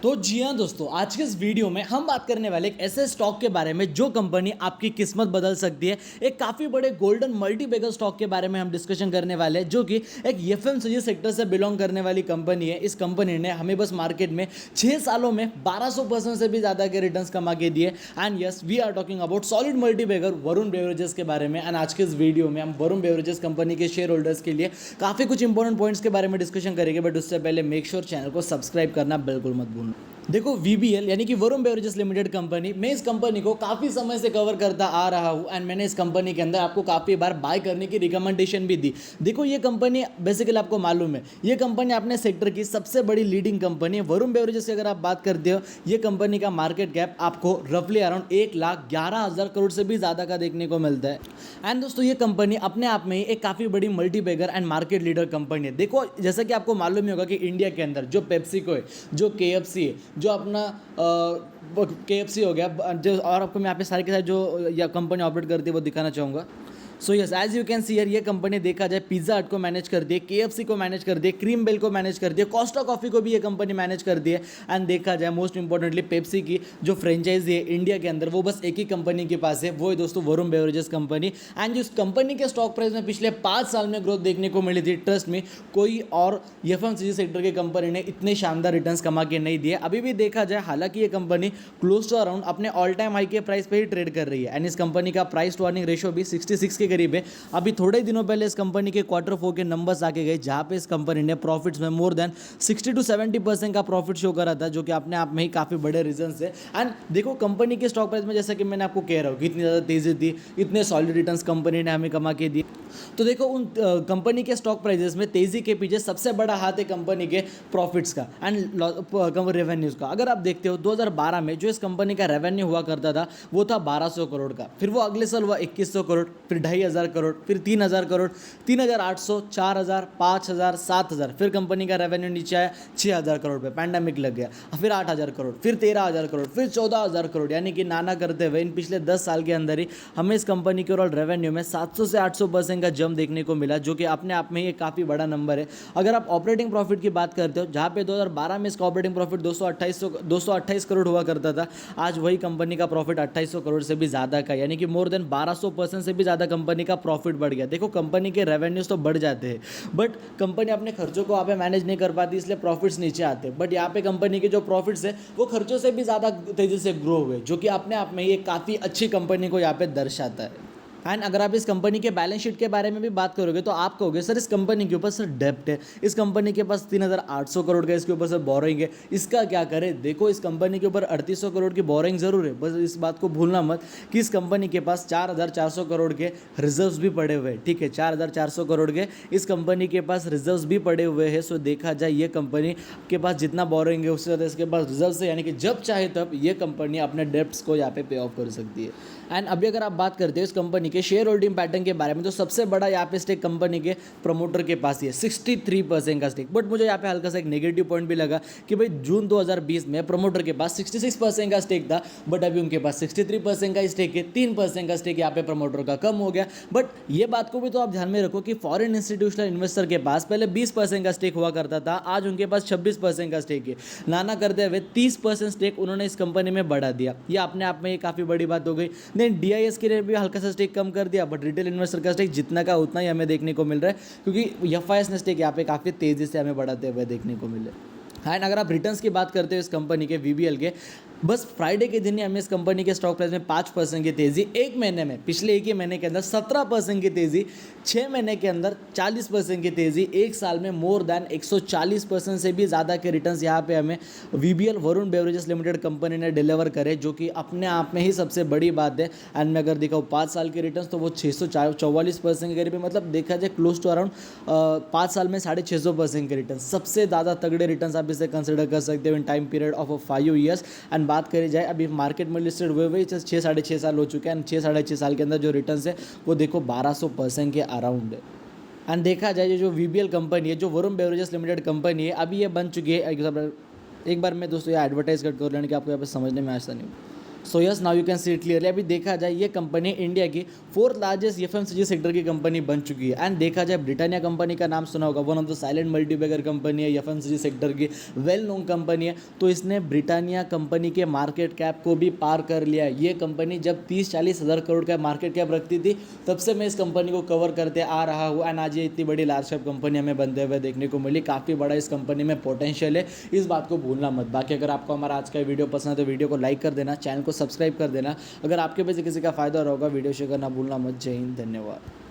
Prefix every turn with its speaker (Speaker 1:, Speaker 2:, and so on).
Speaker 1: तो जी हाँ दोस्तों, आज के इस वीडियो में हम बात करने वाले एक ऐसे स्टॉक के बारे में जो कंपनी आपकी किस्मत बदल सकती है। एक काफ़ी बड़े गोल्डन मल्टीबैगर स्टॉक के बारे में हम डिस्कशन करने वाले हैं, जो कि एक एफएमसीजी सेक्टर से बिलोंग करने वाली कंपनी है। इस कंपनी ने हमें बस मार्केट में 6 सालों में 1200% से भी ज़्यादा के रिटर्न्स कमा के दिए। And yes, we are talking about solid multibagger Varun beverages के बारे में। एंड आज के इस वीडियो में हम वरुण बेवरेजेस कंपनी के शेयर होल्डर्स के लिए काफ़ी कुछ इंपॉर्टेंट पॉइंट्स के बारे में डिस्कशन करेंगे, बट उससे पहले मेक श्योर चैनल को सब्सक्राइब करना बिल्कुल मत भूलना। देखो, वीबीएल यानी कि वरुण बेवरेजेस लिमिटेड कंपनी, मैं इस कंपनी को काफ़ी समय से कवर करता आ रहा हूँ एंड मैंने इस कंपनी के अंदर आपको काफ़ी बार बाय करने की रिकमेंडेशन भी दी। देखो, ये कंपनी बेसिकली आपको मालूम है, ये कंपनी अपने सेक्टर की सबसे बड़ी लीडिंग कंपनी है। वरुण बेवरेजेस की अगर आप बात करते हो, ये कंपनी का मार्केट कैप आपको रफली अराउंड 1,11,000 करोड़ से भी ज़्यादा का देखने को मिलता है। एंड दोस्तों, ये कंपनी अपने आप में ही एक काफ़ी बड़ी multibagger and market leader company है। देखो, जैसा कि आपको मालूम ही होगा कि इंडिया के अंदर जो पेप्सिको है, जो केएफसी है, जो अपना केएफसी हो गया, जो और आपको मैं यहाँ पे सारे के साथ जो या कंपनी ऑपरेट करती है वो दिखाना चाहूँगा। So yes, as you can see here, ये कंपनी देखा जाए पिज़्ज़ा हट को मैनेज कर दिए, केएफसी को मैनेज कर दिए, क्रीम बेल को मैनेज कर दिए, कोस्टा कॉफ़ी को भी ये कंपनी मैनेज कर दिए। एंड देखा जाए मोस्ट इंपॉर्टेंटली पेप्सी की जो फ्रेंचाइजी है इंडिया के अंदर, वो बस एक ही कंपनी के पास है, वो है दोस्तों वरुण बेवरेजेस कंपनी। एंड जिस कंपनी के स्टॉक प्राइस में पिछले 5 साल में ग्रोथ देखने को मिली थी, ट्रस्ट में कोई और एफएमसीजी सेक्टर की कंपनी ने इतने शानदार रिटर्न्स कमा के नहीं दिए। अभी भी देखा जाए, हालांकि ये कंपनी क्लोज टू अराउंड अपने ऑल टाइम हाई के प्राइस पे ही ट्रेड कर रही है। एंड इस कंपनी का प्राइस टू अर्निंग रेशियो भी 66 के करीब है। अभी थोड़े दिनों पहले इस कंपनी के Q4 के नंबर्स आके गए, जहां पे इस कंपनी ने प्रॉफिट्स में मोर देन 60 to 70% का प्रॉफिट शो करा था, जो कि अपने आप में ही काफ़ी बड़े रीजन है। एंड देखो, कंपनी के स्टॉक प्राइस में जैसा कि मैंने आपको कह रहा हूँ कि इतनी ज़्यादा तेज़ी थी, इतने सॉलिड रिटर्न्स कंपनी ने हमें कमा के दिए। तो देखो, उन कंपनी के स्टॉक प्राइजेस में तेज़ी के पीछे सबसे बड़ा हाथ है कंपनी के प्रॉफिट्स का एंड रेवेन्यूज़ का। अगर आप देखते हो, 2012 में जो इस कंपनी का रेवेन्यू हुआ करता था वो था 1200 करोड़ का, फिर वो अगले साल हुआ 2100 करोड़, फिर 2500 करोड़, फिर 3000 करोड़, 3800, 4000, 5000, 7000, फिर कंपनी का रेवेन्यू नीचे आया 6000 करोड़ पे, पैंडेमिक लग गया, फिर 8000 करोड़, फिर 13000 करोड़, फिर 14000 करोड़। यानी कि नाना करते हुए इन पिछले 10 साल के अंदर ही हमें इस कंपनी के ओवरऑल रेवेन्यू में 700 से 800% का जंप देखने को मिला, जो कि अपने आप में ही एक काफ़ी बड़ा नंबर है। अगर आप ऑपरेटिंग प्रॉफिट की बात करते हो, जहाँ पे 2012 में इसका ऑपरेटिंग प्रॉफिट 228 करोड़ हुआ करता था, आज वही कंपनी का प्रॉफिट 2800 करोड़ से भी ज़्यादा का, यानी कि मोर देन 1200% से भी ज़्यादा कंपनी का प्रॉफिट बढ़ गया। देखो, कंपनी के रेवेन्यूज तो बढ़ जाते हैं, बट कंपनी अपने खर्चों को यहाँ पे मैनेज नहीं कर पाती, इसलिए प्रॉफिट्स नीचे आते हैं। बट यहाँ पे कंपनी के जो प्रॉफिट्स है वो खर्चों से भी ज़्यादा तेज़ी से ग्रो हुए, जो कि अपने आप में ही एक काफ़ी अच्छी कंपनी को यहाँ पे दर्शाता है। एंड अगर आप इस कंपनी के बैलेंस शीट के बारे में भी बात करोगे तो आप कहोगे, सर इस कंपनी के ऊपर सर डेप्ट है, इस कंपनी के पास 3800 करोड़ का इसके ऊपर सर बोरोइंग है, इसका क्या करें। देखो, इस कंपनी के ऊपर 3800 करोड़ की बोरोइंग जरूर है, बस इस बात को भूलना मत कि इस कंपनी के पास 4400 करोड़ के रिजर्व्स भी पड़े हुए हैं। ठीक है, 4400 करोड़ के इस कंपनी के पास रिजर्व्स भी पड़े हुए हैं। सो देखा जाए, ये कंपनी के पास जितना बोरोइंग है उससे ज़्यादा इसके पास रिजर्व्स है, यानी कि जब चाहे तब ये कंपनी अपने डेप्ट्स को यहाँ पे ऑफ कर सकती है। एंड अभी अगर आप बात करते हो इस कंपनी के शेयर होल्डिंग पैटर्न के बारे में, तो सबसे बड़ा यहाँ पे स्टेक कंपनी के प्रमोटर के पास ही है, 63% का स्टेक। बट मुझे यहाँ पे हल्का सा एक नेगेटिव पॉइंट भी लगा कि भाई जून 2020 में प्रमोटर के पास 66% का स्टेक था, बट अभी उनके पास 63% का स्टेक है, 3% का स्टेक यहाँ पे प्रमोटर का कम हो गया। बट ये बात को भी तो आप ध्यान में रखो कि फॉरेन इंस्टीट्यूशनल इन्वेस्टर के पास पहले 20% का स्टेक हुआ करता था, आज उनके पास 26% का स्टेक है। नाना करते हुए 30% स्टेक उन्होंने इस कंपनी में बढ़ा दिया। ये अपने आप में ये काफ़ी बड़ी बात हो गई। देन डीआईएस के लिए भी हल्का सा स्टेक कम कर दिया, बट रिटेल इन्वेस्टर का स्टेक जितना का उतना ही हमें देखने को मिल रहा है, क्योंकि एफआईएस ने स्टेक यहाँ पे काफ़ी तेज़ी से हमें बढ़ाते हुए देखने को मिल रहा है। एंड अगर आप रिटर्न्स की बात करते हो इस कंपनी के वीबीएल के, बस फ्राइडे के दिन ही हमें इस कंपनी के स्टॉक प्राइस में 5% की तेज़ी, एक महीने में पिछले एक ही महीने के अंदर 17% की तेज़ी, 6 महीने के अंदर 40% की तेज़ी, एक साल में मोर देन 140% से भी ज़्यादा के रिटर्न्स यहाँ पे हमें VBL Varun beverages limited company ने डिलीवर करे, जो कि अपने आप में ही सबसे बड़ी बात है। एंड मैं अगर दिखाऊँ 5 साल के रिटर्न्स, तो वो 644% के करीब है। मतलब देखा जाए क्लोज टू अराउंड 5 साल में 650% के रिटर्न, सबसे ज़्यादा तगड़े रिटर्न्स आप इसे कंसिडर कर सकते हो in time period of 5 years. And बात करी जाए, अभी मार्केट में लिस्टेड हुए हुए 6 साढ़े 6 साल हो चुके हैं, एंड 6 साढ़े 6 साल के अंदर जो रिटर्न्स है वो देखो 1200% के अराउंड है। एंड देखा जाए, ये जो वीबीएल कंपनी है, जो वरुण बेवरेजेस लिमिटेड कंपनी है, अभी ये बन चुकी है। एक बार मैं दोस्तों ये एडवर्टाइज कर लेने कि आपको यहाँ पे समझने में आसान नहीं हो। So yes now you can see it clearly. अभी देखा जाए ये कंपनी इंडिया की फोर्थ लार्जेस्ट एफएमसीजी सेक्टर की कंपनी बन चुकी है। एंड देखा जाए ब्रिटानिया कंपनी का नाम सुना होगा, one of the silent multibagger company है, एफएमसीजी सेक्टर की वेल नोन कंपनी है। तो इसने ब्रिटानिया कंपनी के मार्केट कैप को भी पार कर लिया है। ये कंपनी जब 30-40 हज़ार करोड़ का मार्केट कैप रखती थी तब से मैं इस कंपनी को कवर करते आ रहा हूँ। एंड आज ये इतनी बड़ी लार्ज कैप कंपनी हमें बनते हुए देखने को मिली। काफ़ी बड़ा इस कंपनी में पोटेंशियल है, इस बात को भूलना मत। बाकी अगर आपको हमारा आज का वीडियो पसंद है तो वीडियो को लाइक कर देना, चैनल को सब्सक्राइब कर देना। अगर आपके वजह से किसी का फायदा होगा वीडियो शेयर करना भूलना मत। जय हिंद, धन्यवाद।